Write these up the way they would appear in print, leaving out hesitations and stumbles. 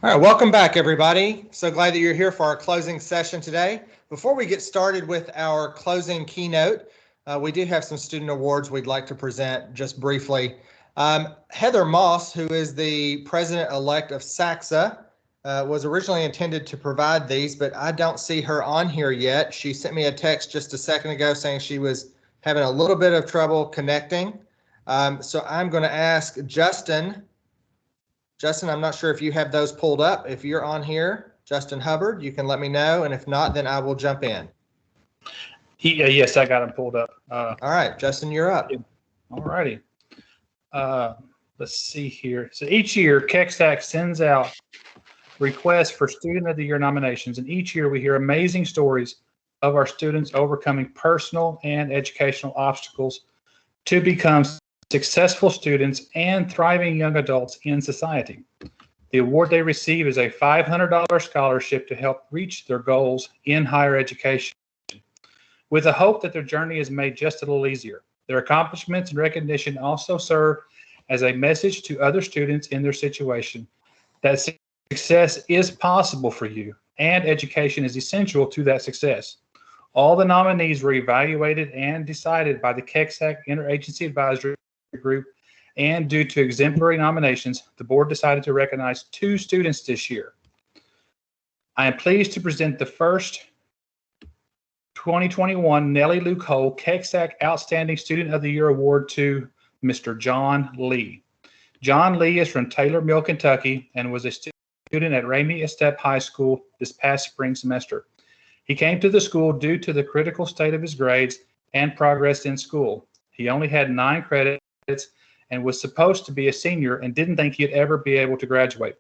All right, welcome back, everybody. So glad that you're here for our closing session today. Before we get started with our closing keynote, we do have some student awards we'd like to present just briefly. Heather Moss, who is the president-elect of SACSA, was originally intended to provide these, but I don't see her on here yet. She sent me a text just a second ago saying she was having a little bit of trouble connecting. So I'm going to ask Justin. Justin, I'm not sure if you have those pulled up. If you're on here, Justin Hubbard, you can let me know. And if not, then I will jump in. Yes, I got them pulled up. All right, Justin, you're up. All righty. Let's see here. So each year, KEXAC sends out requests for Student of the Year nominations. And each year we hear amazing stories of our students overcoming personal and educational obstacles to become successful students and thriving young adults in society. The award they receive is a $500 scholarship to help reach their goals in higher education, with the hope that their journey is made just a little easier. Their accomplishments and recognition also serve as a message to other students in their situation that success is possible for you and education is essential to that success. All the nominees were evaluated and decided by the KEXAC Interagency Advisory Group, and due to exemplary nominations, the board decided to recognize 2 students this year. I am pleased to present the first 2021 Nellie Lou Cole KEXAC Outstanding Student of the Year Award to Mr. John Lee. John Lee is from Taylor Mill, Kentucky, and was a student at Ramey Estep High School this past spring semester. He came to the school due to the critical state of his grades and progress in school. He only had 9 credits and was supposed to be a senior and didn't think he'd ever be able to graduate.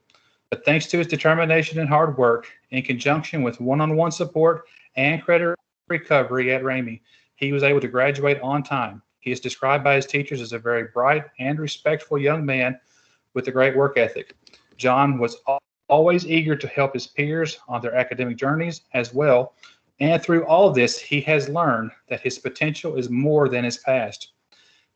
But thanks to his determination and hard work, in conjunction with one-on-one support and credit recovery at Ramey, he was able to graduate on time. He is described by his teachers as a very bright and respectful young man with a great work ethic. John was always eager to help his peers on their academic journeys as well, and through all of this, he has learned that his potential is more than his past.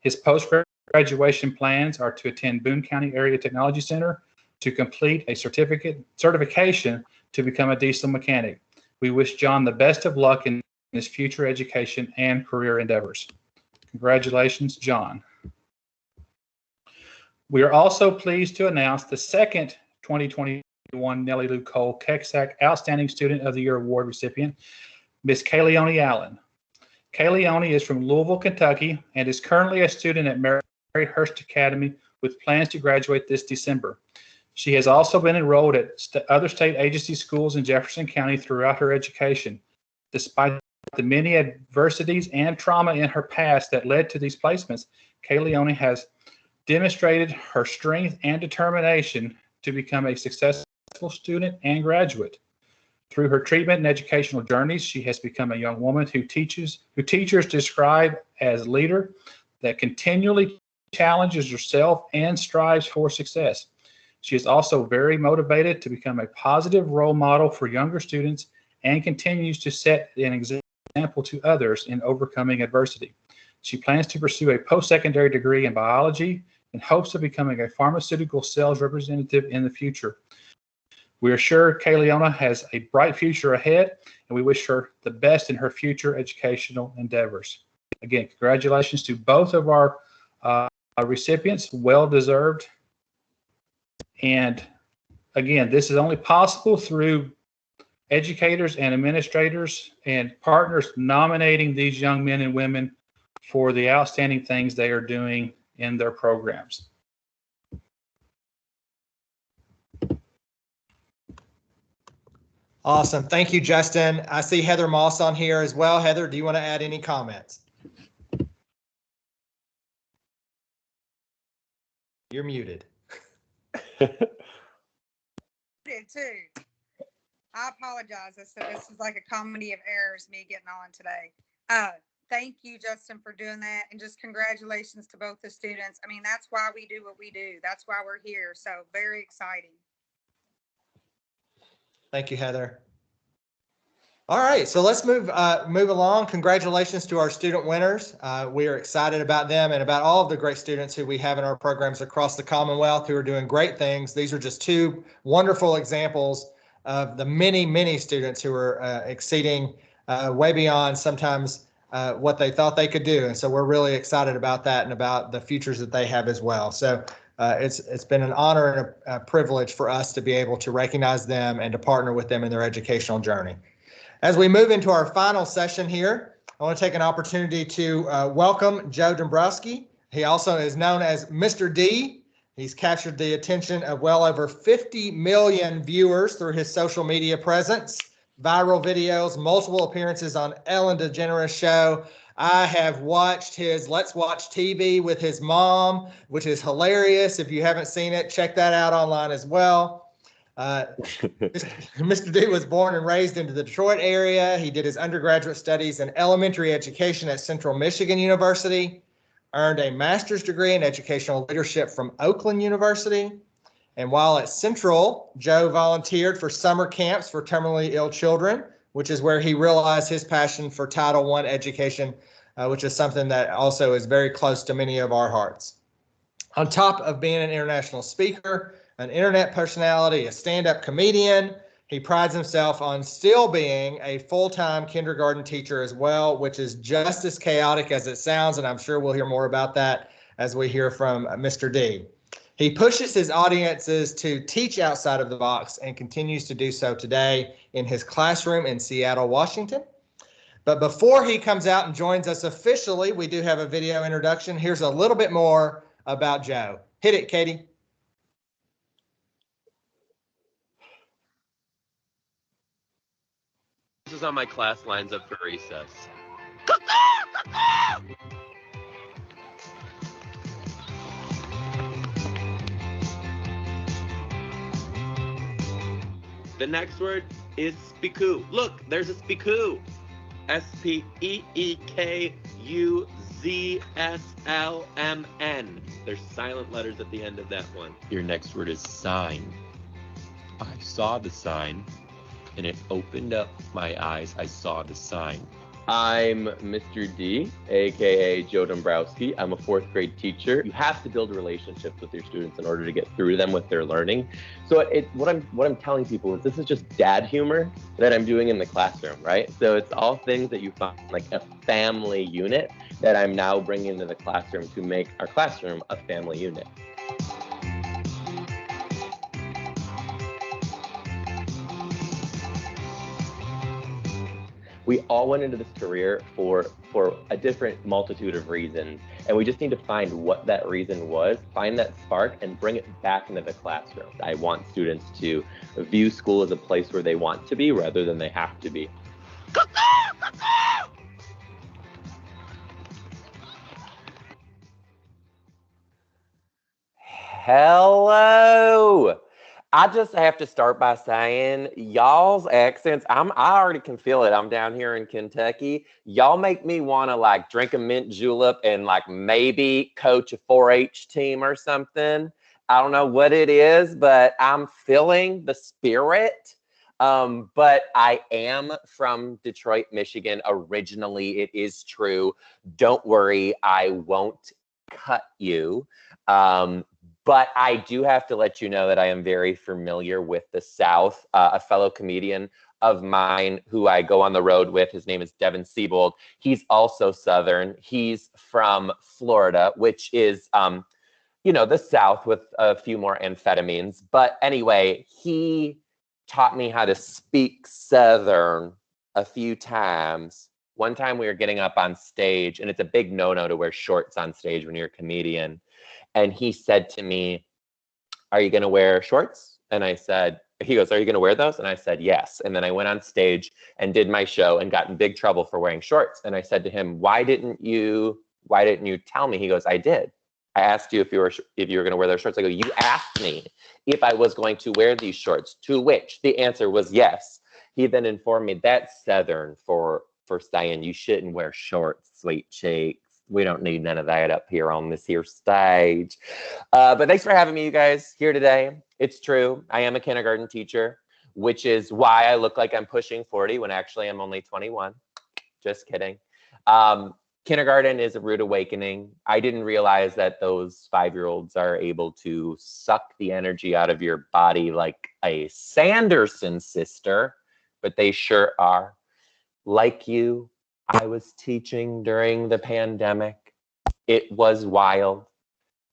His post-graduation plans are to attend Boone County Area Technology Center to complete a certification to become a diesel mechanic. We wish John the best of luck in his future education and career endeavors. Congratulations, John. We are also pleased to announce the second 2021 Nellie Lou Cole KEXAC Outstanding Student of the Year Award recipient, Miss Kayleone Allen. Kayleone is from Louisville, Kentucky, and is currently a student at Mary Hurst Academy with plans to graduate this December. She has also been enrolled at other state agency schools in Jefferson County throughout her education. Despite the many adversities and trauma in her past that led to these placements, Kayleone has demonstrated her strength and determination to become a successful student and graduate. Through her treatment and educational journeys, she has become a young woman who teachers describe as leader that continually challenges herself and strives for success. She is also very motivated to become a positive role model for younger students and continues to set an example to others in overcoming adversity. She plans to pursue a post-secondary degree in biology in hopes of becoming a pharmaceutical sales representative in the future. We are sure Kayleone has a bright future ahead, and we wish her the best in her future educational endeavors. Again, congratulations to both of our recipients, well deserved. And again, this is only possible through educators and administrators and partners nominating these young men and women for the outstanding things they are doing in their programs. Awesome. Thank you, Justin. I see Heather Moss on here as well. Heather, do you want to add any comments? You're muted. Too. I apologize. I said this is like a comedy of errors, me getting on today. Thank you, Justin, for doing that. And just congratulations to both the students. I mean, that's why we do what we do. That's why we're here. So very exciting. Thank you, Heather. All right, so let's move along. Congratulations to our student winners. We are excited about them and about all of the great students who we have in our programs across the Commonwealth who are doing great things. These are just two wonderful examples of the many, many students who are exceeding way beyond sometimes what they thought they could do. And so we're really excited about that and about the futures that they have as well. So it's been an honor and a privilege for us to be able to recognize them and to partner with them in their educational journey. As we move into our final session here, I want to take an opportunity to welcome Joe Dombrowski. He also is known as Mr. D. He's captured the attention of well over 50 million viewers through his social media presence, viral videos, multiple appearances on Ellen DeGeneres Show. I have watched his Let's Watch TV with his mom, which is hilarious. If you haven't seen it, check that out online as well. Mr. D was born and raised in the Detroit area. He did his undergraduate studies in elementary education at Central Michigan University, earned a master's degree in educational leadership from Oakland University. And while at Central, Joe volunteered for summer camps for terminally ill children, which is where he realized his passion for Title I education, which is something that also is very close to many of our hearts. On top of being an international speaker, an internet personality, a stand-up comedian, he prides himself on still being a full-time kindergarten teacher as well, which is just as chaotic as it sounds, and I'm sure we'll hear more about that as we hear from Mr. D. He pushes his audiences to teach outside of the box and continues to do so today in his classroom in Seattle, Washington. But before he comes out and joins us officially, we do have a video introduction. Here's a little bit more about Joe. Hit it, Katie. This is how my class lines up for recess. The next word is speaku. Look, there's a speaku. SPEEKUZSLMN. There's silent letters at the end of that one. Your next word is sign. I saw the sign, and it opened up my eyes. I saw the sign. I'm Mr. D, aka Joe Dombrowski. I'm a 4th grade teacher. You have to build relationships with your students in order to get through to them with their learning. So what I'm telling people is this is just dad humor that I'm doing in the classroom, right? So it's all things that you find like a family unit that I'm now bringing into the classroom to make our classroom a family unit. We all went into this career for a different multitude of reasons, and we just need to find what that reason was, find that spark, and bring it back into the classroom. I want students to view school as a place where they want to be rather than they have to be. Hello! I just have to start by saying y'all's accents, I already can feel it. I'm down here in Kentucky. Y'all make me want to like drink a mint julep and like maybe coach a 4-H team or something. I don't know what it is, but I'm feeling the spirit. But I am from Detroit, Michigan. Originally, it is true. Don't worry, I won't cut you. But I do have to let you know that I am very familiar with the South. A fellow comedian of mine who I go on the road with, his name is Devin Siebold. He's also Southern. He's from Florida, which is, the South with a few more amphetamines. But anyway, he taught me how to speak Southern a few times. One time we were getting up on stage, and it's a big no-no to wear shorts on stage when you're a comedian. And he said to me, "Are you going to wear shorts?" And I said, he goes, "Are you going to wear those?" And I said, "Yes." And then I went on stage and did my show and got in big trouble for wearing shorts. And I said to him, why didn't you tell me?" He goes, "I did. I asked you if you were going to wear those shorts." I go, "You asked me if I was going to wear these shorts," to which the answer was yes. He then informed me that's Southern for saying you shouldn't wear shorts, sweet cheeks. We don't need none of that up here on this here stage. But thanks for having me, you guys, here today. It's true. I am a kindergarten teacher. which is why I look like I'm pushing 40 when actually I'm only 21. Just kidding. Kindergarten is a rude awakening. I didn't realize that those 5-year-olds are able to suck the energy out of your body like a Sanderson sister, but they sure are. Like you, I was teaching during the pandemic. It was wild.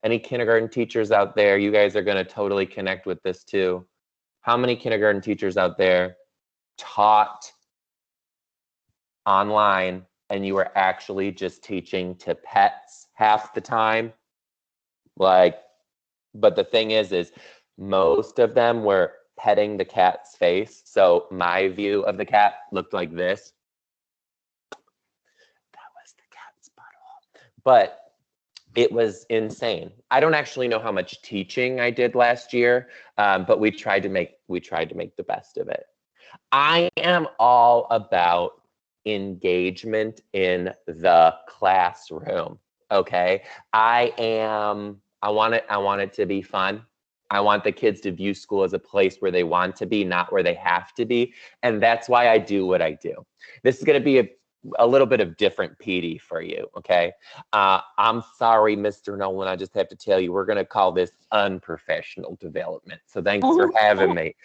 Any kindergarten teachers out there, you guys are going to totally connect with this too. How many kindergarten teachers out there taught online and you were actually just teaching to pets half the time? Like, but the thing is most of them were petting the cat's face. So my view of the cat looked like this. That was the cat's butthole. But it was insane. I don't actually know how much teaching I did last year, but we tried to make the best of it. I am all about engagement in the classroom. Okay. I want it to be fun. I want the kids to view school as a place where they want to be, not where they have to be. And that's why I do what I do. This is going to be a little bit of different PD for you. Okay. I'm sorry, Mr. Nolan. I just have to tell you, we're going to call this unprofessional development. So thanks for having me.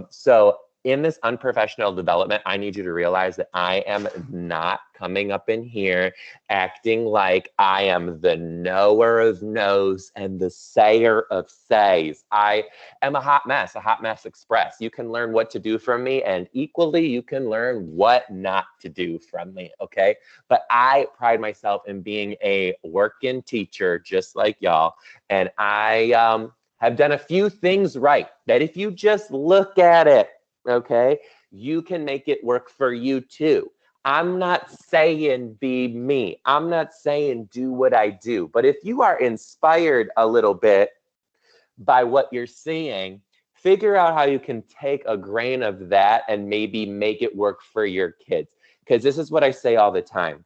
So in this unprofessional development, I need you to realize that I am not coming up in here acting like I am the knower of knows and the sayer of says. I am a hot mess express. You can learn what to do from me, and equally you can learn what not to do from me, okay? But I pride myself in being a working teacher just like y'all, and I have done a few things right that if you just look at it, okay, you can make it work for you too. I'm not saying be me. I'm not saying do what I do. But if you are inspired a little bit by what you're seeing, figure out how you can take a grain of that and maybe make it work for your kids. Because this is what I say all the time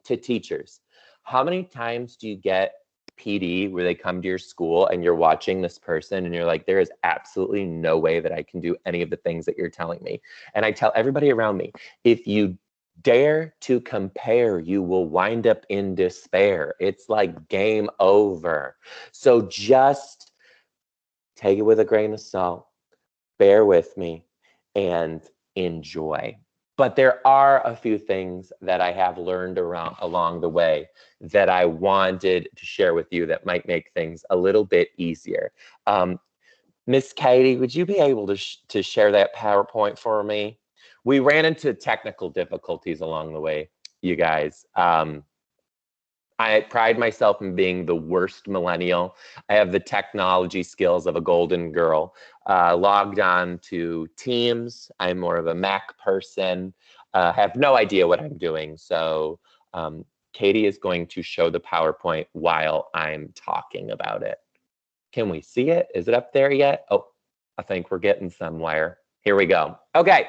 to teachers. How many times do you get PD where they come to your school and you're watching this person and you're like, there is absolutely no way that I can do any of the things that you're telling me? And I tell everybody around me, if you dare to compare, you will wind up in despair. It's like game over. So just take it with a grain of salt, bear with me, and enjoy. But there are a few things that I have learned along the way that I wanted to share with you that might make things a little bit easier. Miss Katie, would you be able to share that PowerPoint for me? We ran into technical difficulties along the way, you guys. I pride myself in being the worst millennial. I have the technology skills of a golden girl. Logged on to Teams. I'm more of a Mac person. Have no idea what I'm doing. So Katie is going to show the PowerPoint while I'm talking about it. Can we see it? Is it up there yet? Oh, I think we're getting somewhere. Here we go. Okay.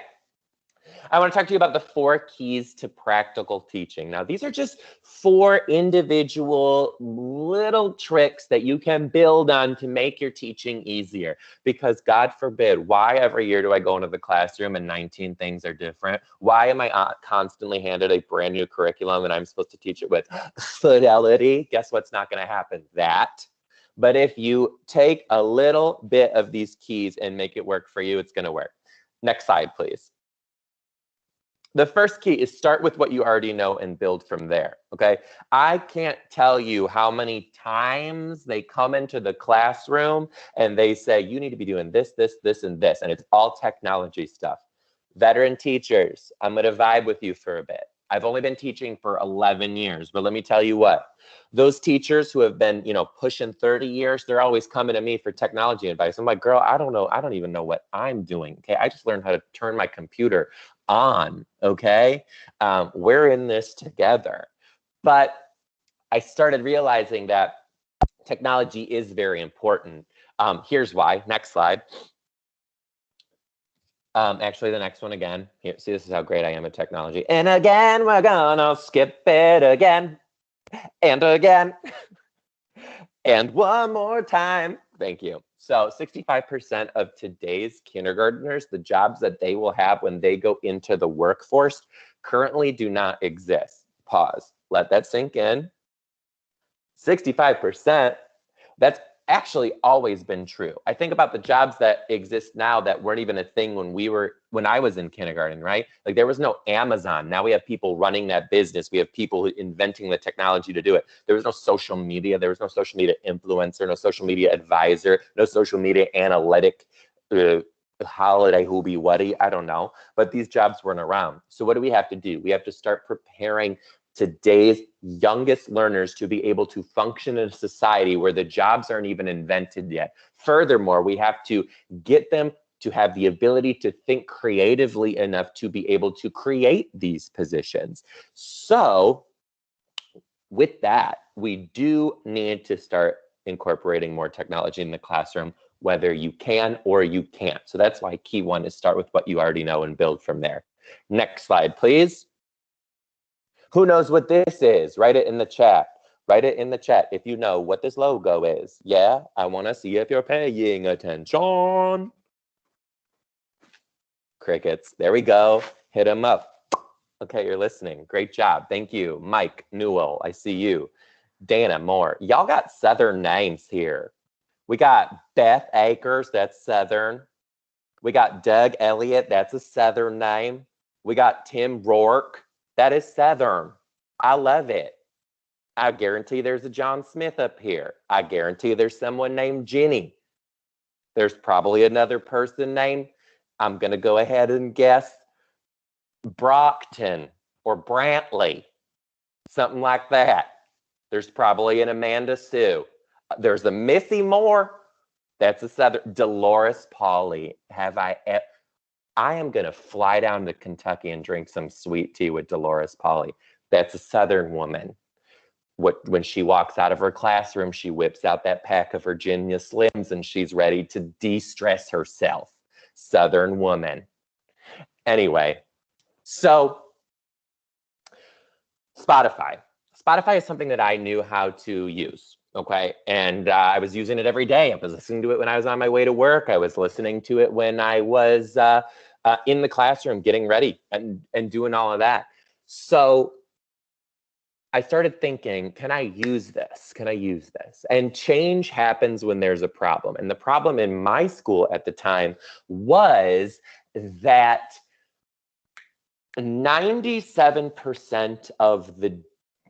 I want to talk to you about the 4 keys to practical teaching. Now, these are just 4 individual little tricks that you can build on to make your teaching easier. Because God forbid, why every year do I go into the classroom and 19 things are different? Why am I constantly handed a brand new curriculum and I'm supposed to teach it with fidelity? Guess what's not going to happen? That. But if you take a little bit of these keys and make it work for you, it's going to work. Next slide, please. The first key is start with what you already know and build from there, okay? I can't tell you how many times they come into the classroom and they say, you need to be doing this, this, this, and this, and it's all technology stuff. Veteran teachers, I'm gonna vibe with you for a bit. I've only been teaching for 11 years, but let me tell you what, those teachers who have been, pushing 30 years, they're always coming to me for technology advice. I'm like, girl, I don't know. I don't even know what I'm doing. Okay. I just learned how to turn my computer on. Okay. We're in this together. But I started realizing that technology is very important. Here's why. Next slide. Actually, the next one again. Here, see, this is how great I am at technology. And again, we're gonna skip it again. And again. And one more time. Thank you. So 65% of today's kindergartners, the jobs that they will have when they go into the workforce currently do not exist. Pause. Let that sink in. 65%, that's actually always been true. I think about the jobs that exist now that weren't even a thing when I was in kindergarten, right? Like there was no Amazon. Now we have people running that business. We have people inventing the technology to do it. There was no social media. There was no social media influencer, no social media advisor, no social media analytic, holiday hoobie wuddy, I don't know. But these jobs weren't around. So what do we have to do? We have to start preparing today's youngest learners to be able to function in a society where the jobs aren't even invented yet. Furthermore, we have to get them to have the ability to think creatively enough to be able to create these positions. So with that, we do need to start incorporating more technology in the classroom, whether you can or you can't. So that's why key one is start with what you already know and build from there. Next slide, please. Who knows what this is? Write it in the chat. Write it in the chat if you know what this logo is. Yeah, I want to see if you're paying attention. Crickets. There we go. Hit them up. Okay, you're listening. Great job. Thank you. Mike Newell, I see you. Dana Moore. Y'all got Southern names here. We got Beth Akers, that's Southern. We got Doug Elliott, that's a Southern name. We got Tim Rourke. That is Southern. I love it. I guarantee there's a John Smith up here. I guarantee there's someone named Jenny. There's probably another person named, I'm going to go ahead and guess, Brockton or Brantley, something like that. There's probably an Amanda Sue. There's a Missy Moore. That's a Southern. Dolores Pauly. I am going to fly down to Kentucky and drink some sweet tea with Dolores Pauly. That's a Southern woman. When she walks out of her classroom, she whips out that pack of Virginia Slims and she's ready to de-stress herself. Southern woman. Anyway, so Spotify. Spotify is something that I knew how to use. Okay. And I was using it every day. I was listening to it when I was on my way to work. I was listening to it when I was in the classroom getting ready and doing all of that. So I started thinking, can I use this? Can I use this? And change happens when there's a problem. And the problem in my school at the time was that 97% of the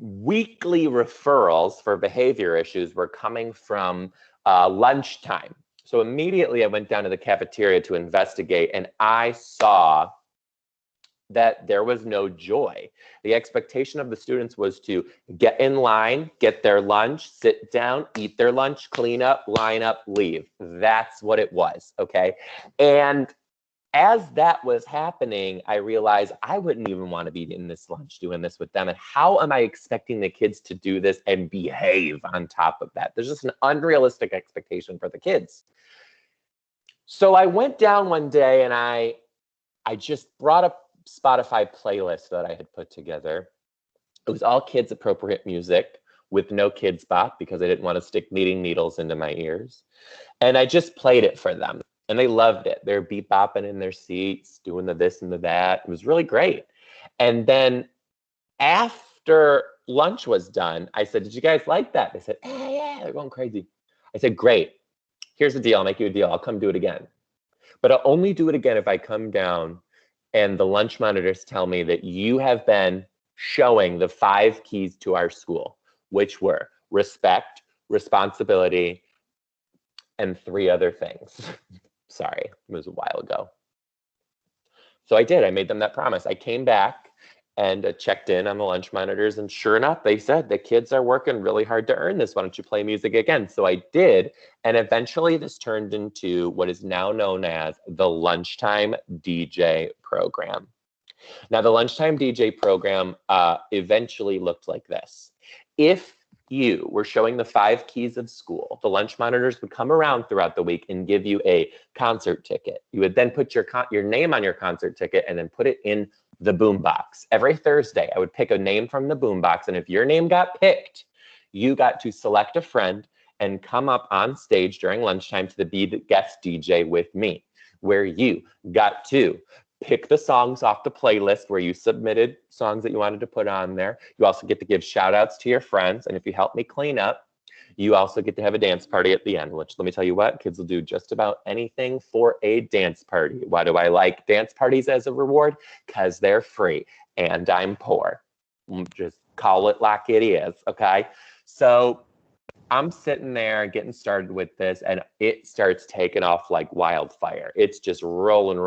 weekly referrals for behavior issues were coming from lunchtime. So immediately I went down to the cafeteria to investigate, and I saw that there was no joy. The expectation of the students was to get in line, get their lunch, sit down, eat their lunch, clean up, line up, leave. That's what it was, okay? And as that was happening, I realized I wouldn't even want to be in this lunch doing this with them. And how am I expecting the kids to do this and behave on top of that? There's just an unrealistic expectation for the kids. So I went down one day and I just brought a Spotify playlist that I had put together. It was all kids appropriate music with no kids bop because I didn't want to stick knitting needles into my ears. And I just played it for them. And they loved it. They're beat bopping in their seats, doing the this and the that. It was really great. And then after lunch was done, I said, did you guys like that? They said, yeah, they're going crazy. I said, great. Here's the deal. I'll make you a deal. I'll come do it again. But I'll only do it again if I come down and the lunch monitors tell me that you have been showing the 5 keys to our school, which were respect, responsibility, and 3 other things. Sorry, it was a while ago. So I did. I made them that promise. I came back and checked in on the lunch monitors. And sure enough, they said the kids are working really hard to earn this. Why don't you play music again? So I did. And eventually this turned into what is now known as the Lunchtime DJ program. Now, the Lunchtime DJ program eventually looked like this. If you were showing the 5 keys of school, the lunch monitors would come around throughout the week and give you a concert ticket. You would then put your name on your concert ticket and then put it in the boombox. Every Thursday, I would pick a name from the boombox, and if your name got picked, you got to select a friend and come up on stage during lunchtime to be the guest DJ with me, where you got to pick the songs off the playlist where you submitted songs that you wanted to put on there. You also get to give shout outs to your friends. And if you help me clean up, you also get to have a dance party at the end, which let me tell you what, kids will do just about anything for a dance party. Why do I like dance parties as a reward? Because they're free and I'm poor. Just call it like it is, okay? So I'm sitting there getting started with this and it starts taking off like wildfire. It's just rolling.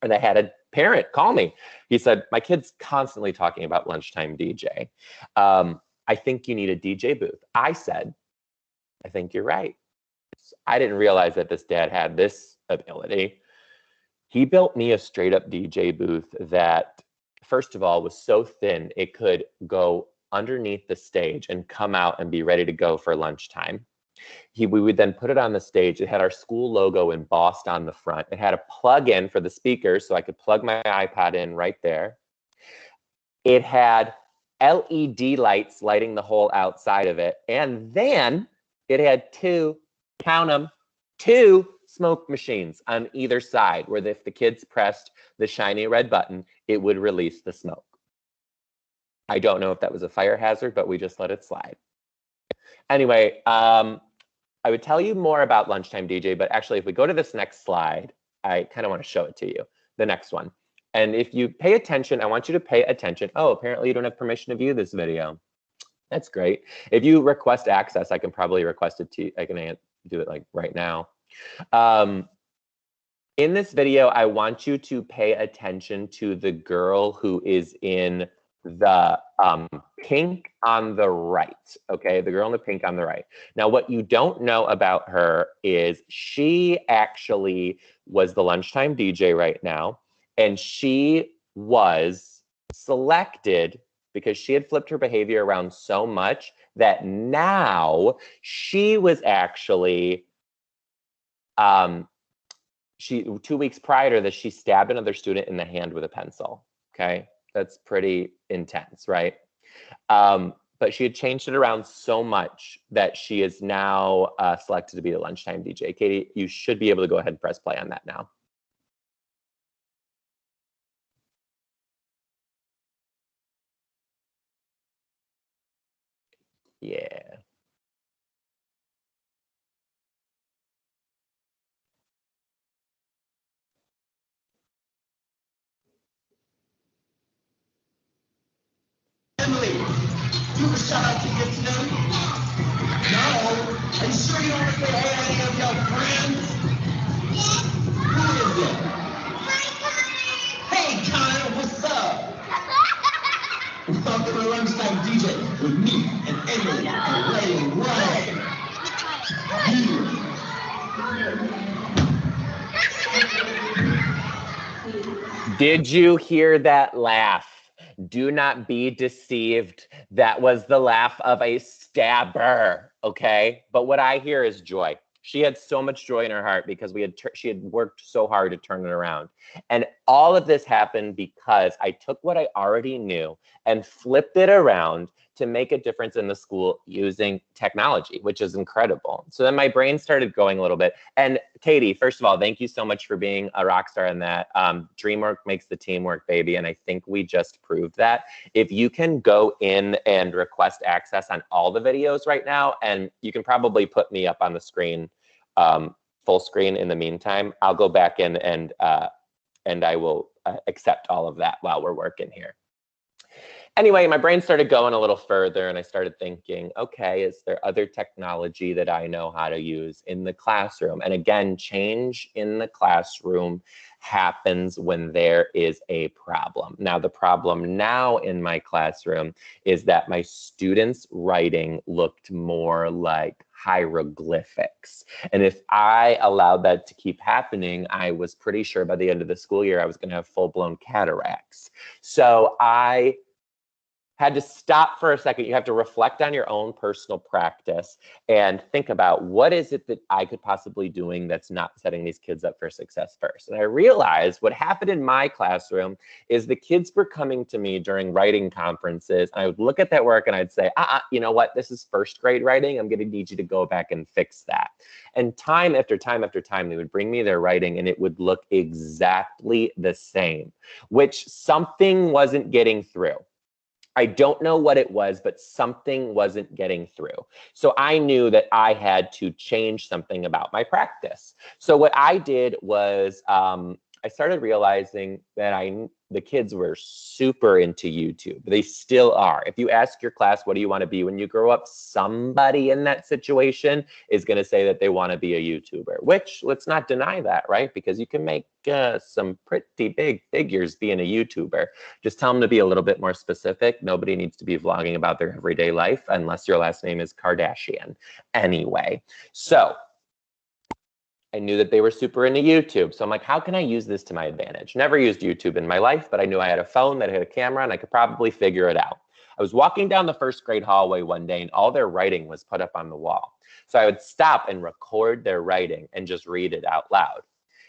And I had a parent call me. He said, my kid's constantly talking about lunchtime DJ. I think you need a DJ booth. I said, I think you're right. I didn't realize that this dad had this ability. He built me a straight up DJ booth that, first of all, was so thin, it could go underneath the stage and come out and be ready to go for lunchtime. We would then put it on the stage. It had our school logo embossed on the front. It had a plug-in for the speakers, so I could plug my iPod in right there. It had LED lights lighting the whole outside of it. And then it had two smoke machines on either side, where if the kids pressed the shiny red button, it would release the smoke. I don't know if that was a fire hazard, but we just let it slide. Anyway, I would tell you more about lunchtime DJ, but actually if we go to this next slide, I kind of want to show it to you, the next one. And if you pay attention, I want you to pay attention. Oh, apparently you don't have permission to view this video. That's great. If you request access, I can probably request it to you. I can do it like right now. In this video, I want you to pay attention to the girl who is in the pink on the right, okay? The girl in the pink on the right. Now, what you don't know about her is she actually was the lunchtime DJ right now, and she was selected because she had flipped her behavior around so much that now she was actually, 2 weeks prior to this, she stabbed another student in the hand with a pencil, okay? That's pretty intense, right? But she had changed it around so much that she is now selected to be the lunchtime DJ. Katie, you should be able to go ahead and press play on that now. Yeah. Emily, you have a shout out to give to them? No. Are you sure you don't want to say hey to any of your friends? Who is it? Hey, Kyle, what's up? Welcome to Lunchtime DJ with me and Emily and Ray and Ray. Did you hear that laugh? Do not be deceived. That was the laugh of a stabber, okay? But what I hear is joy. She had so much joy in her heart because she had worked so hard to turn it around. And all of this happened because I took what I already knew and flipped it around to make a difference in the school using technology, which is incredible. So then my brain started going a little bit. And Katie, first of all, thank you so much for being a rock star in that. Dreamwork makes the team work, baby. And I think we just proved that. If you can go in and request access on all the videos right now, and you can probably put me up on the screen, full screen in the meantime, I'll go back in and I will accept all of that while we're working here. Anyway, my brain started going a little further and I started thinking, okay, is there other technology that I know how to use in the classroom? And again, change in the classroom happens when there is a problem. Now, the problem now in my classroom is that my students' writing looked more like hieroglyphics. And if I allowed that to keep happening, I was pretty sure by the end of the school year, I was going to have full-blown cataracts. So I had to stop for a second. You have to reflect on your own personal practice and think about what is it that I could possibly doing that's not setting these kids up for success first. And I realized what happened in my classroom is the kids were coming to me during writing conferences. And I would look at that work and I'd say, you know what? This is first grade writing. I'm going to need you to go back and fix that. And time after time after time, they would bring me their writing and it would look exactly the same, which something wasn't getting through. I don't know what it was, but something wasn't getting through. So I knew that I had to change something about my practice. So what I did was I started realizing that the kids were super into YouTube. They still are. If you ask your class, what do you want to be when you grow up? Somebody in that situation is going to say that they want to be a YouTuber, which let's not deny that, right? Because you can make some pretty big figures being a YouTuber. Just tell them to be a little bit more specific. Nobody needs to be vlogging about their everyday life unless your last name is Kardashian. Anyway, so I knew that they were super into YouTube. So I'm like, how can I use this to my advantage? Never used YouTube in my life, but I knew I had a phone that had a camera and I could probably figure it out. I was walking down the first grade hallway one day and all their writing was put up on the wall. So I would stop and record their writing and just read it out loud.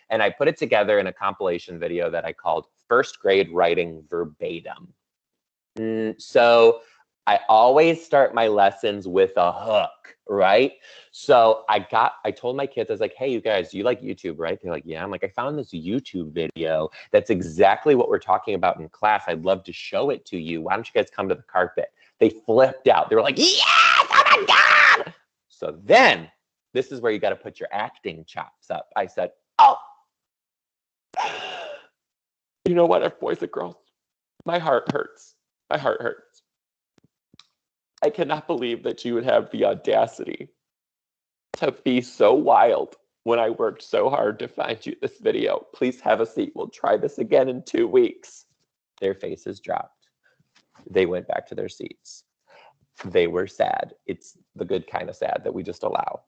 And I put it together in a compilation video that I called First Grade Writing Verbatim. So I always start my lessons with a hook, right? So I told my kids, I was like, hey, you guys, do you like YouTube, right? They're like, yeah. I'm like, I found this YouTube video that's exactly what we're talking about in class. I'd love to show it to you. Why don't you guys come to the carpet? They flipped out. They were like, yes, oh my God. So then this is where you got to put your acting chops up. I said, oh, you know what, boys and girls, my heart hurts. My heart hurts. I cannot believe that you would have the audacity to be so wild when I worked so hard to find you this video. Please have a seat. We'll try this again in 2 weeks. Their faces dropped. They went back to their seats. They were sad. It's the good kind of sad that we just allow.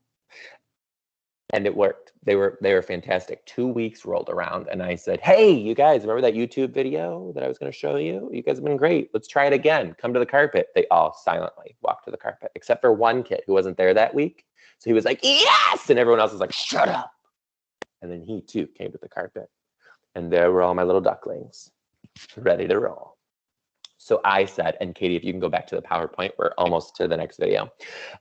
And it worked. They were fantastic. 2 weeks rolled around and I said, hey, you guys, remember that YouTube video that I was going to show you? You guys have been great. Let's try it again. Come to the carpet. They all silently walked to the carpet, except for one kid who wasn't there that week. So he was like, yes! And everyone else was like, shut up. And then he too came to the carpet. And there were all my little ducklings ready to roll. So I said, and Katie, if you can go back to the PowerPoint, we're almost to the next video.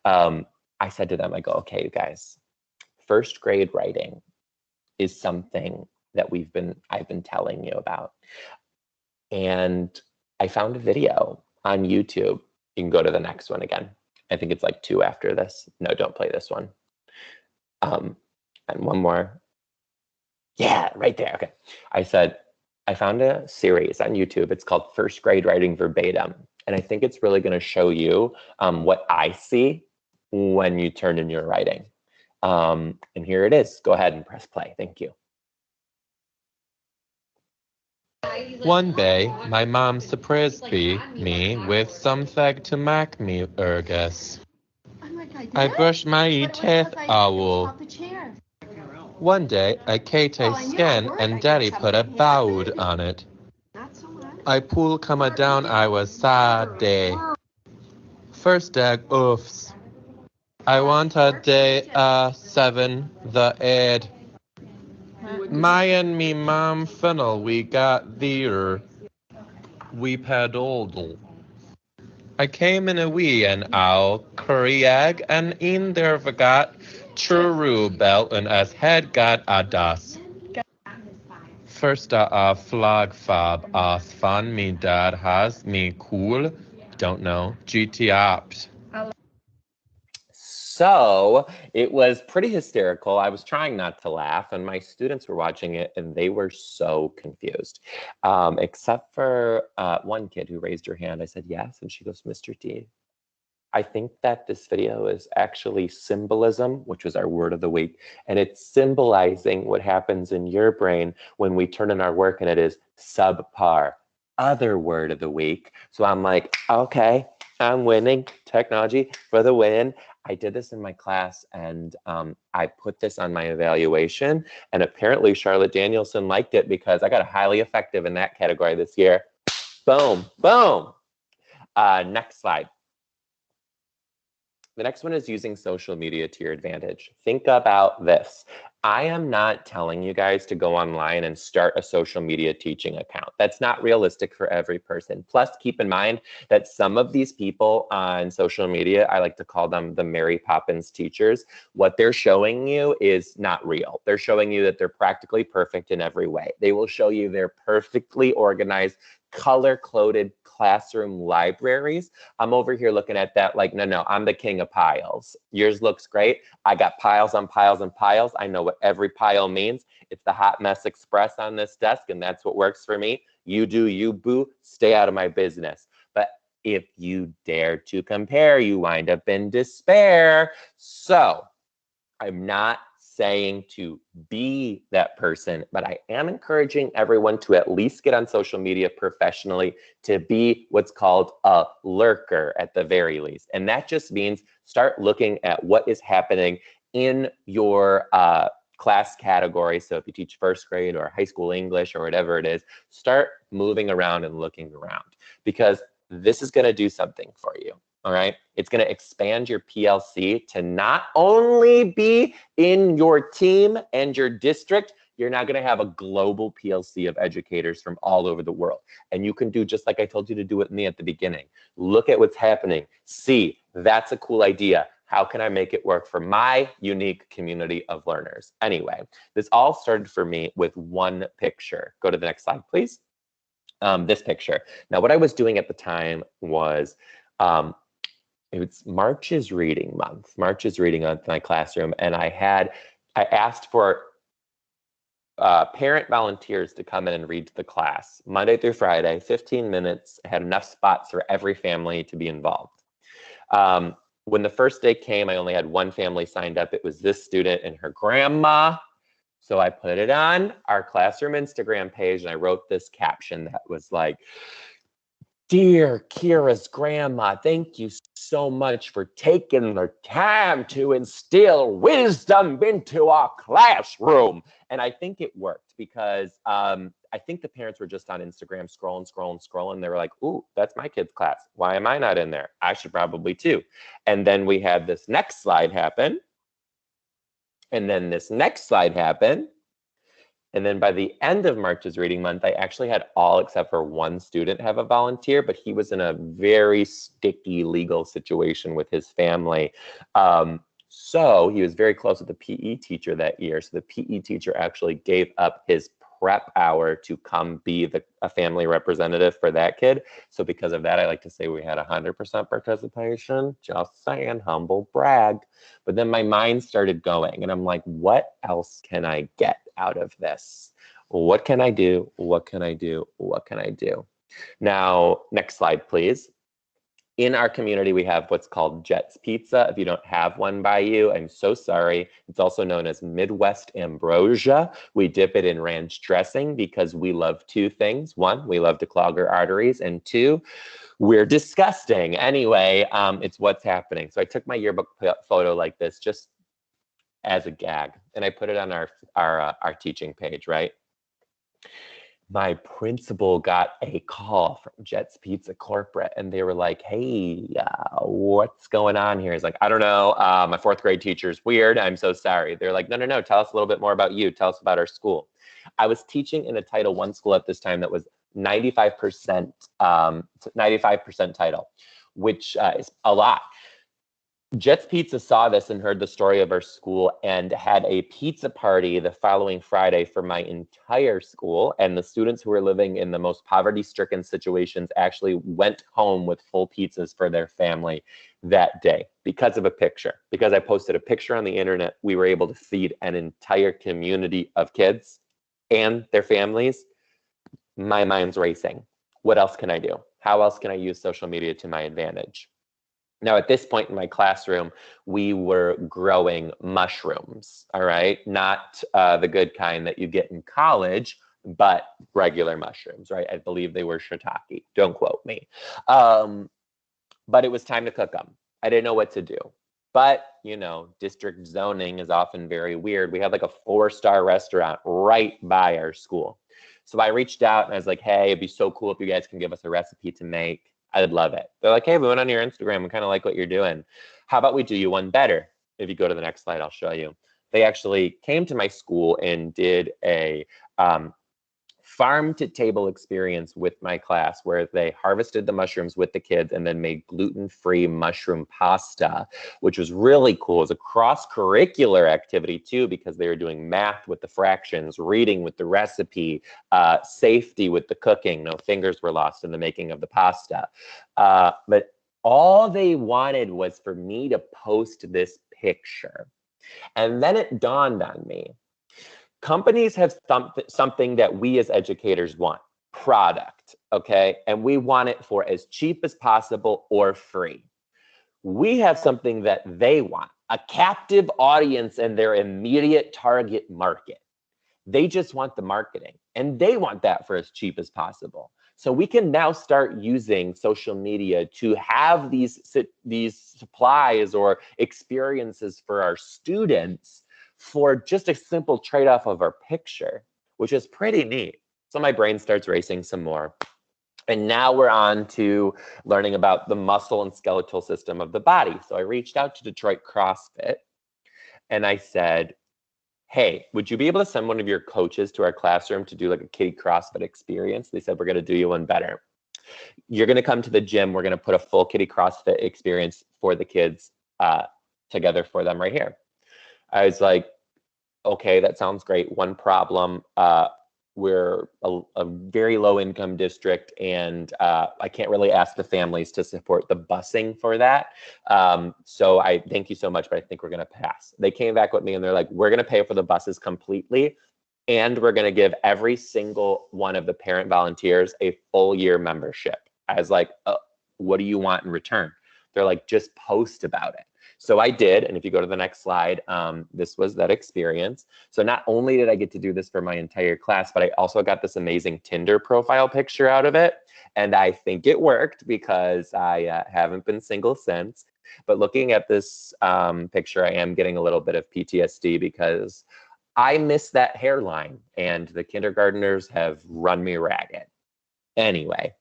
I said to them, I go, okay, you guys, first grade writing is something that I've been telling you about. And I found a video on YouTube. You can go to the next one again. I think it's like 2 after this. No, don't play this one. And one more. Yeah, right there. Okay. I said, I found a series on YouTube. It's called First Grade Writing Verbatim. And I think it's really going to show you what I see when you turn in your writing. And here it is. Go ahead and press play. Thank you. One day, my mom surprised me with something to make me urgus. I brushed my teeth owl. One day, I ate a skin and Daddy put a boud on it. I pulled come down, I was sad day. First day, oofs. I want a day 7, the 8. My and me mom funnel, we got there. We paddled. I came in a wee and owl, curry egg, and in there we got churro bell and as head got a das. First flag fab as fun me dad has me cool. Don't know. GT opt. So it was pretty hysterical. I was trying not to laugh and my students were watching it and they were so confused. Except for one kid who raised her hand. I said, yes. And she goes, Mr. T, I think that this video is actually symbolism, which was our word of the week. And it's symbolizing what happens in your brain when we turn in our work and it is subpar, other word of the week. So I'm like, okay, I'm winning. Technology for the win. I did this in my class and I put this on my evaluation and apparently Charlotte Danielson liked it because I got a highly effective in that category this year. Boom, boom. Next slide. The next one is using social media to your advantage. Think about this. I am not telling you guys to go online and start a social media teaching account. That's not realistic for every person. Plus, keep in mind that some of these people on social media, I like to call them the Mary Poppins teachers. What they're showing you is not real. They're showing you that they're practically perfect in every way. They will show you they're perfectly organized, color-coded classroom libraries. I'm over here looking at that like, no, I'm the king of piles. Yours looks great. I got piles on piles and piles. I know what every pile means. It's the Hot Mess Express on this desk, and that's what works for me. You do you, boo. Stay out of my business. But if you dare to compare, you wind up in despair. So I'm not saying to be that person, but I am encouraging everyone to at least get on social media professionally to be what's called a lurker at the very least. And that just means start looking at what is happening in your class category. So if you teach first grade or high school English or whatever it is, start moving around and looking around, because this is going to do something for you. All right. It's going to expand your PLC to not only be in your team and your district, you're now going to have a global PLC of educators from all over the world. And you can do just like I told you to do with me at the beginning. Look at what's happening. See, that's a cool idea. How can I make it work for my unique community of learners? Anyway, this all started for me with one picture. Go to the next slide, please. This picture. Now, what I was doing at the time was, it's March is reading month. March is reading month in my classroom, and I asked for parent volunteers to come in and read to the class Monday through Friday, 15 minutes. I had enough spots for every family to be involved. When the first day came, I only had one family signed up. It was this student and her grandma. So I put it on our classroom Instagram page, and I wrote this caption that was like, "Dear Kira's grandma, thank you so much for taking the time to instill wisdom into our classroom." And I think it worked because I think the parents were just on Instagram scrolling. They were like, "Ooh, that's my kid's class. Why am I not in there? I should probably too." And then we had this next slide happen. And then this next slide happened. And then by the end of March's reading month, I actually had all except for one student have a volunteer, but he was in a very sticky legal situation with his family. So he was very close with the PE teacher that year. So the PE teacher actually gave up his prep hour to come be a family representative for that kid. So because of that, I like to say we had 100% participation. Just saying, humble brag. But then my mind started going, and I'm like, what else can I get out of this? What can I do? What can I do? What can I do? Now, next slide, please. In our community, we have what's called Jet's Pizza. If you don't have one by you, I'm so sorry. It's also known as Midwest Ambrosia. We dip it in ranch dressing because we love two things. One, we love to clog our arteries. And two, we're disgusting. Anyway, it's what's happening. So I took my yearbook photo like this just as a gag, and I put it on our teaching page, right? My principal got a call from Jet's Pizza corporate, and they were like, "Hey, what's going on here?" He's like, "I don't know. My fourth grade teacher's weird. I'm so sorry." They're like, no. Tell us a little bit more about you. Tell us about our school. I was teaching in a Title I school at this time that was 95% title, which is a lot. Jet's Pizza saw this and heard the story of our school and had a pizza party the following Friday for my entire school. And the students who were living in the most poverty-stricken situations actually went home with full pizzas for their family that day because of a picture. Because I posted a picture on the internet, we were able to feed an entire community of kids and their families. My mind's racing. What else can I do? How else can I use social media to my advantage? Now, at this point in my classroom, we were growing mushrooms, all right? Not the good kind that you get in college, but regular mushrooms, right? I believe they were shiitake. Don't quote me. But it was time to cook them. I didn't know what to do. But, you know, district zoning is often very weird. We have like a 4-star restaurant right by our school. So I reached out and I was like, "Hey, it'd be so cool if you guys can give us a recipe to make I'd love it. They're like, hey, we went on your Instagram. We kind of like what you're doing. How about we do you one better? If you go to the next slide, I'll show you. They actually came to my school and did a farm to table experience with my class where they harvested the mushrooms with the kids and then made gluten-free mushroom pasta, which was really cool. It was a cross-curricular activity too, because they were doing math with the fractions, reading with the recipe, safety with the cooking. No fingers were lost in the making of the pasta. But all they wanted was for me to post this picture. And then it dawned on me. Companies have something that we as educators want, product, okay? And we want it for as cheap as possible or free. We have something that they want, a captive audience and their immediate target market. They just want the marketing and they want that for as cheap as possible. So we can now start using social media to have these supplies or experiences for our students for just a simple trade-off of our picture, which is pretty neat. So my brain starts racing some more. And now we're on to learning about the muscle and skeletal system of the body. So I reached out to Detroit CrossFit and I said, hey, would you be able to send one of your coaches to our classroom to do like a kiddie CrossFit experience? They said, we're gonna do you one better. You're gonna come to the gym. We're gonna put a full kiddie CrossFit experience for the kids together for them right here. I was like, okay, that sounds great. One problem, we're a very low income district and I can't really ask the families to support the busing for that. So I thank you so much, but I think we're gonna pass. They came back with me and they're like, we're gonna pay for the buses completely and we're gonna give every single one of the parent volunteers a full year membership. I was like, what do you want in return? They're like, just post about it. So I did, and if you go to the next slide, this was that experience. So not only did I get to do this for my entire class, but I also got this amazing Tinder profile picture out of it. And I think it worked because I haven't been single since. But looking at this picture, I am getting a little bit of PTSD because I miss that hairline and the kindergartners have run me ragged. Anyway,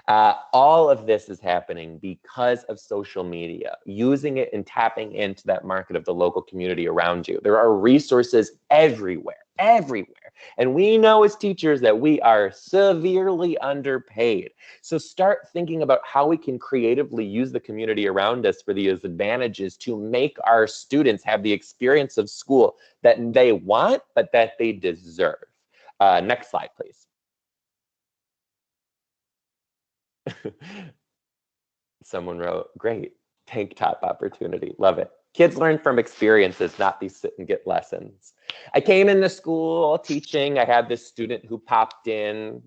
all of this is happening because of social media, using it and tapping into that market of the local community around you. There are resources everywhere. And we know as teachers that we are severely underpaid. So start thinking about how we can creatively use the community around us for these advantages to make our students have the experience of school that they want, but that they deserve. Next slide, please. Someone wrote, great, tank top opportunity. Love it. Kids learn from experiences, not these sit and get lessons. I came into school teaching. I had this student who popped in.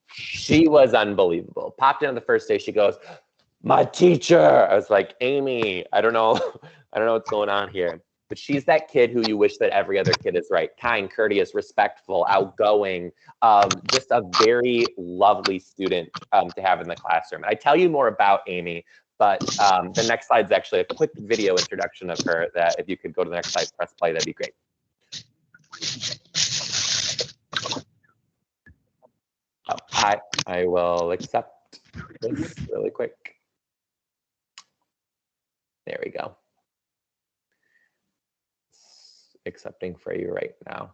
She was unbelievable. Popped in on the first day. She goes, my teacher. I was like, Amy, I don't know what's going on here. But she's that kid who you wish that every other kid is, right? Kind, courteous, respectful, outgoing, just a very lovely student to have in the classroom. And I tell you more about Amy, but the next slide is actually a quick video introduction of her that if you could go to the next slide, press play, that'd be great. Oh, I will accept this really quick. There we go. Accepting for you right now.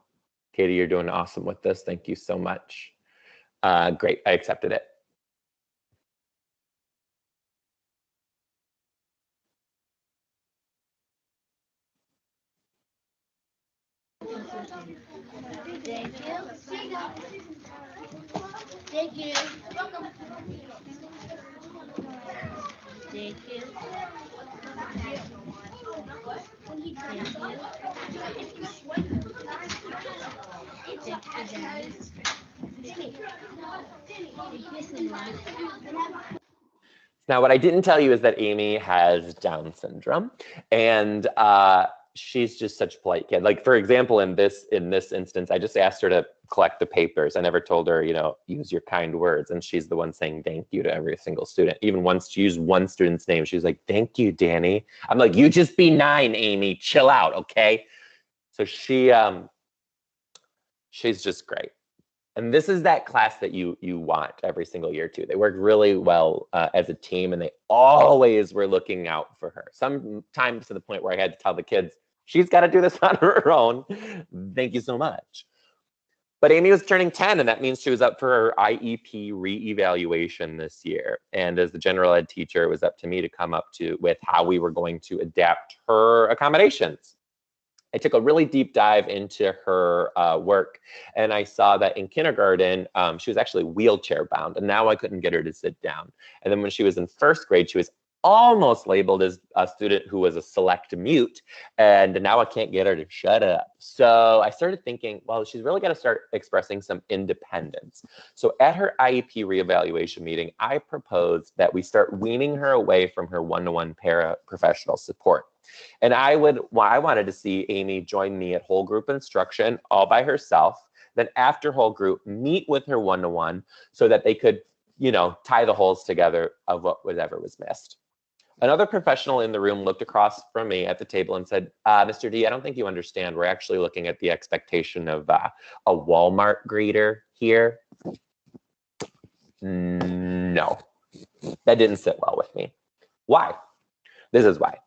Katie, you're doing awesome with this. Thank you so much. Great, I accepted it. Thank you. Thank you. Welcome. Thank you. Now, what I didn't tell you is that Amy has Down syndrome, and she's just such a polite kid. Like, for example, in this instance, I just asked her to collect the papers. I never told her, use your kind words, and she's the one saying thank you to every single student. Even once she used one student's name, she was like, thank you, Danny. I'm like, you just be 9, Amy. Chill out, okay? So she's just great. And this is that class that you want every single year too. They work really well as a team, and they always were looking out for her. Sometimes to the point where I had to tell the kids, she's got to do this on her own. Thank you so much. But Amy was turning 10, and that means she was up for her IEP reevaluation this year. And as the general ed teacher, it was up to me to come up with how we were going to adapt her accommodations. I took a really deep dive into her work, and I saw that in kindergarten, she was actually wheelchair bound, and now I couldn't get her to sit down. And then when she was in first grade, she was almost labeled as a student who was a select mute, and now I can't get her to shut up. So I started thinking, well, she's really got to start expressing some independence. So at her IEP reevaluation meeting, I proposed that we start weaning her away from her one-to-one paraprofessional support. And I wanted to see Amy join me at whole group instruction all by herself. Then after whole group, meet with her one-to-one so that they could, tie the holes together of whatever was missed. Another professional in the room looked across from me at the table and said, Mr. D, I don't think you understand. We're actually looking at the expectation of a Walmart greeter here. No, that didn't sit well with me. Why? This is why.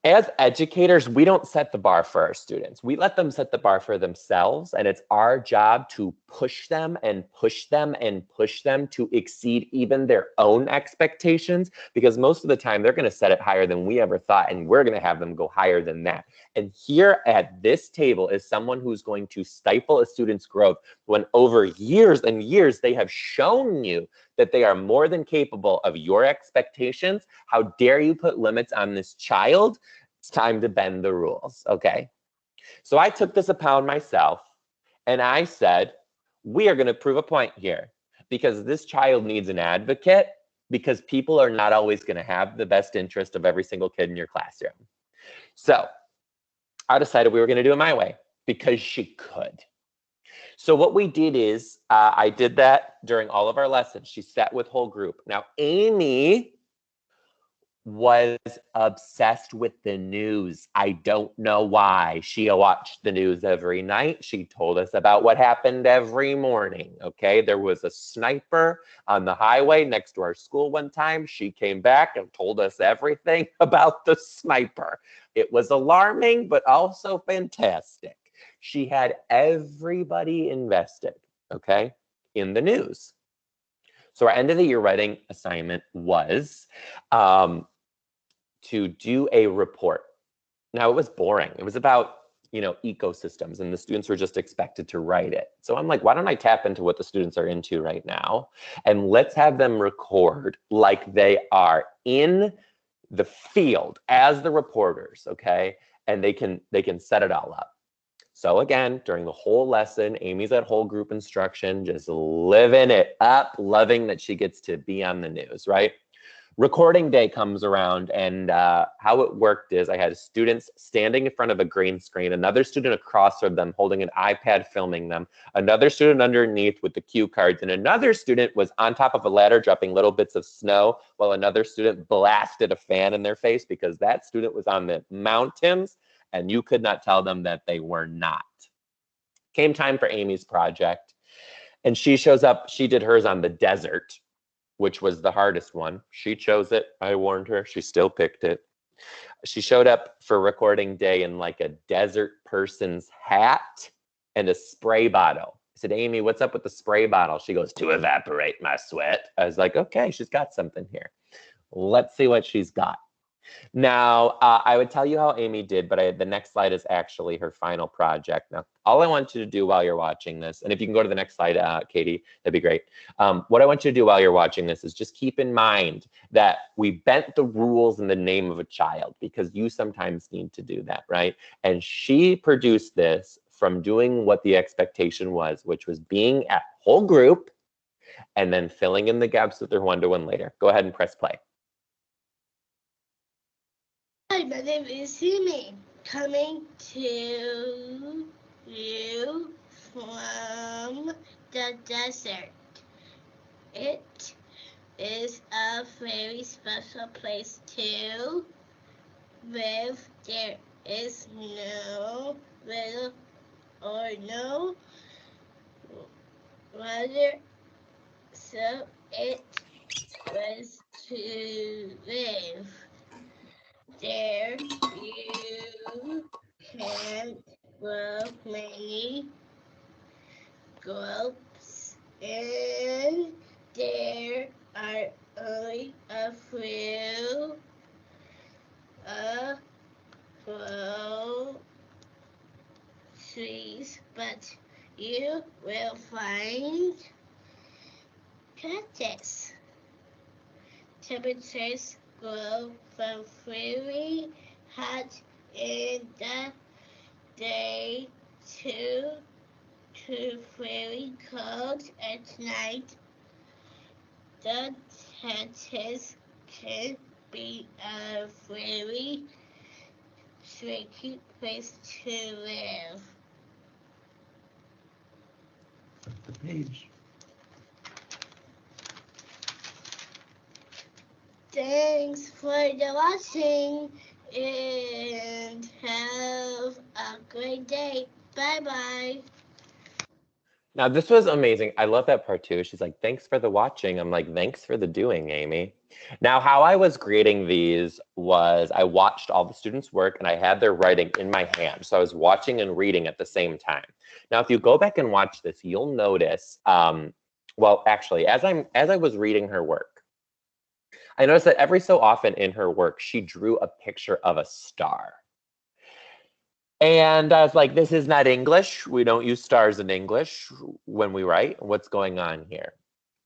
As educators, we don't set the bar for our students. We let them set the bar for themselves, and it's our job to push them and push them and push them to exceed even their own expectations, because most of the time they're going to set it higher than we ever thought, and we're going to have them go higher than that. And here at this table is someone who's going to stifle a student's growth when over years and years they have shown you that they are more than capable of your expectations. How dare you put limits on this child? It's time to bend the rules, okay? So I took this upon myself, and I said, we are going to prove a point here, because this child needs an advocate, because people are not always going to have the best interest of every single kid in your classroom. So I decided we were going to do it my way, because she could. So what we did is, I did that during all of our lessons. She sat with whole group. Now, Amy was obsessed with the news. I don't know why. She watched the news every night. She told us about what happened every morning, okay? There was a sniper on the highway next to our school one time. She came back and told us everything about the sniper. It was alarming, but also fantastic. She had everybody invested, okay, in the news. So our end of the year writing assignment was to do a report. Now, it was boring. It was about, ecosystems, and the students were just expected to write it. So I'm like, why don't I tap into what the students are into right now, and let's have them record like they are in the field as the reporters, okay? And they can set it all up. So again, during the whole lesson, Amy's at whole group instruction, just living it up, loving that she gets to be on the news, right? Recording day comes around, and how it worked is I had students standing in front of a green screen, another student across from them holding an iPad filming them, another student underneath with the cue cards, and another student was on top of a ladder dropping little bits of snow while another student blasted a fan in their face, because that student was on the mountains and you could not tell them that they were not. Came time for Amy's project, and she shows up. She did hers on the desert, which was the hardest one. She chose it. I warned her. She still picked it. She showed up for recording day in like a desert person's hat and a spray bottle. I said, Amy, what's up with the spray bottle? She goes, to evaporate my sweat. I was like, okay, she's got something here. Let's see what she's got. Now, I would tell you how Amy did, but the next slide is actually her final project. Now, all I want you to do while you're watching this, and if you can go to the next slide, Katie, that'd be great. What I want you to do while you're watching this is just keep in mind that we bent the rules in the name of a child, because you sometimes need to do that, right? And she produced this from doing what the expectation was, which was being at whole group and then filling in the gaps with her one-to-one later. Go ahead and press play. Hi, my name is Simi, coming to you from the desert. It is a very special place to live. There is no little or no brother, so it was to live. There you can grow many grapes, and there are only a few grow trees, but you will find cactus. Temperatures grow from very hot in the day to very cold at night. The cactus can be a very tricky place to live. Page. Thanks for the watching and have a great day. Bye-bye. Now, this was amazing. I love that part too. She's like, thanks for the watching. I'm like, thanks for the doing, Amy. Now, how I was grading these was I watched all the students' work and I had their writing in my hand. So I was watching and reading at the same time. Now, if you go back and watch this, you'll notice, well, actually, as I was reading her work, I noticed that every so often in her work, she drew a picture of a star. And I was like, this is not English. We don't use stars in English when we write. What's going on here?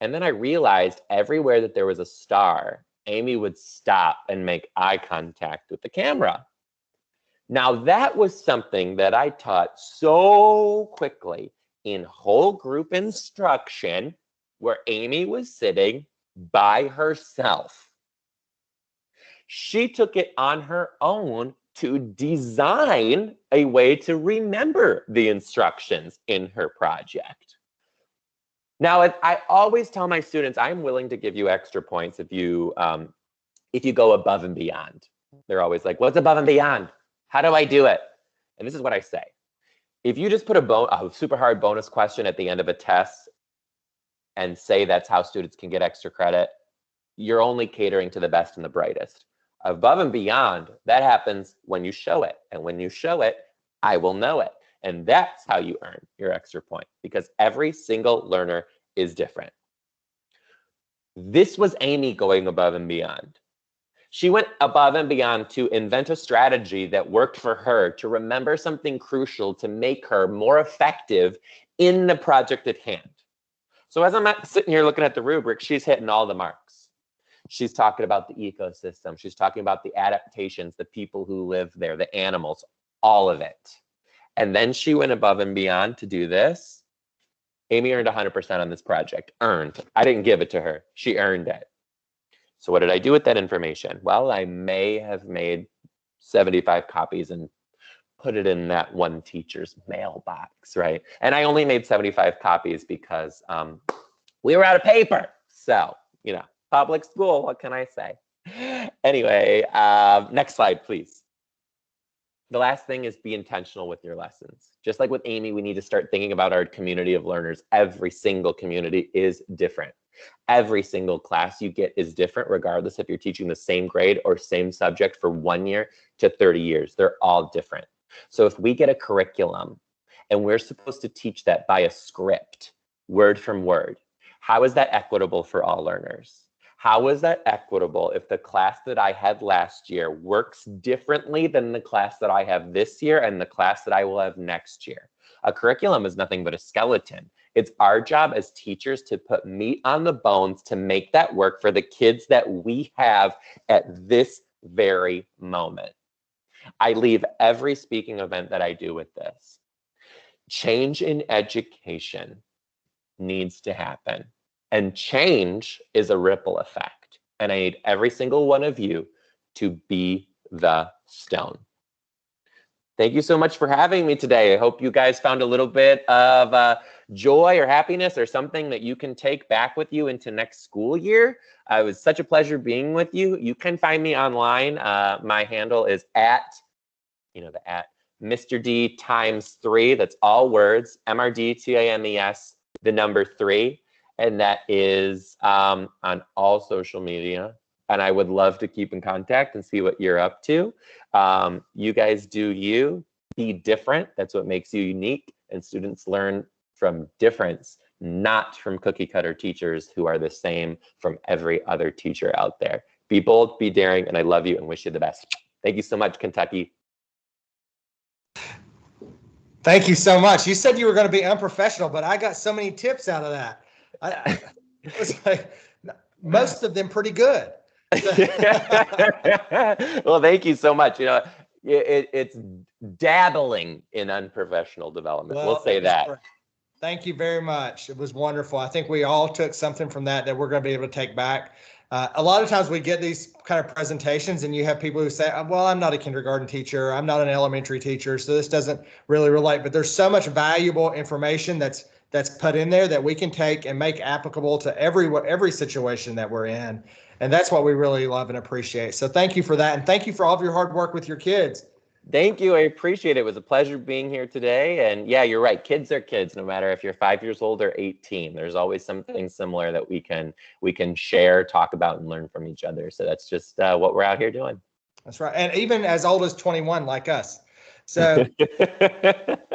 And then I realized everywhere that there was a star, Amy would stop and make eye contact with the camera. Now, that was something that I taught so quickly in whole group instruction where Amy was sitting by herself. She took it on her own to design a way to remember the instructions in her project. Now, I always tell my students, I'm willing to give you extra points if you go above and beyond. They're always like, what's above and beyond? How do I do it? And this is what I say. If you just put a super hard bonus question at the end of a test and say that's how students can get extra credit, you're only catering to the best and the brightest. Above and beyond, that happens when you show it. And when you show it, I will know it. And that's how you earn your extra point, because every single learner is different. This was Amy going above and beyond. She went above and beyond to invent a strategy that worked for her to remember something crucial to make her more effective in the project at hand. So as I'm sitting here looking at the rubric, she's hitting all the marks. She's talking about the ecosystem. She's talking about the adaptations, the people who live there, the animals, all of it. And then she went above and beyond to do this. Amy earned 100% on this project. Earned. I didn't give it to her. She earned it. So what did I do with that information? Well, I may have made 75 copies and put it in that one teacher's mailbox, right? And I only made 75 copies because we were out of paper. So, you know, public school, what can I say? Anyway, next slide, please. The last thing is be intentional with your lessons. Just like with Amy, we need to start thinking about our community of learners. Every single community is different. Every single class you get is different, regardless if you're teaching the same grade or same subject for 1 year to 30 years. They're all different. So if we get a curriculum and we're supposed to teach that by a script, word from word, how is that equitable for all learners? How is that equitable if the class that I had last year works differently than the class that I have this year and the class that I will have next year? A curriculum is nothing but a skeleton. It's our job as teachers to put meat on the bones to make that work for the kids that we have at this very moment. I leave every speaking event that I do with this. Change in education needs to happen. And change is a ripple effect. And I need every single one of you to be the stone. Thank you so much for having me today. I hope you guys found a little bit of joy or happiness or something that you can take back with you into next school year. It was such a pleasure being with you. You can find me online. My handle is at Mr. D ×3. That's all words, MRDTAMES the number 3, and that is on all social media. And I would love to keep in contact and see what you're up to. You guys do you, be different. That's what makes you unique. And students learn from difference, not from cookie cutter teachers who are the same from every other teacher out there. Be bold, be daring, and I love you and wish you the best. Thank you so much, Kentucky. Thank you so much. You said you were going to be unprofessional, but I got so many tips out of that. It was like most of them pretty good. Well, thank you so much. You know, it's dabbling in unprofessional development. Well, we'll say that. great. Thank you very much. It was wonderful. I think we all took something from that we're going to be able to take back. A lot of times we get these kind of presentations and you have people who say, well, I'm not a kindergarten teacher. I'm not an elementary teacher, so this doesn't really relate. But there's so much valuable information that's put in there that we can take and make applicable to every situation that we're in. And that's what we really love and appreciate. So thank you for that. And thank you for all of your hard work with your kids. Thank you. I appreciate it. It was a pleasure being here today. And yeah, you're right. Kids are kids, no matter if you're 5 years old or 18. There's always something similar that we can share, talk about, and learn from each other. So that's just what we're out here doing. That's right. And even as old as 21, like us. So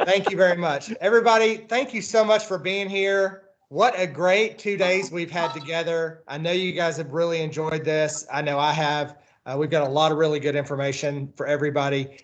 thank you very much. Everybody, thank you so much for being here. What a great 2 days we've had together. I know you guys have really enjoyed this. I know I have. We've got a lot of really good information for everybody.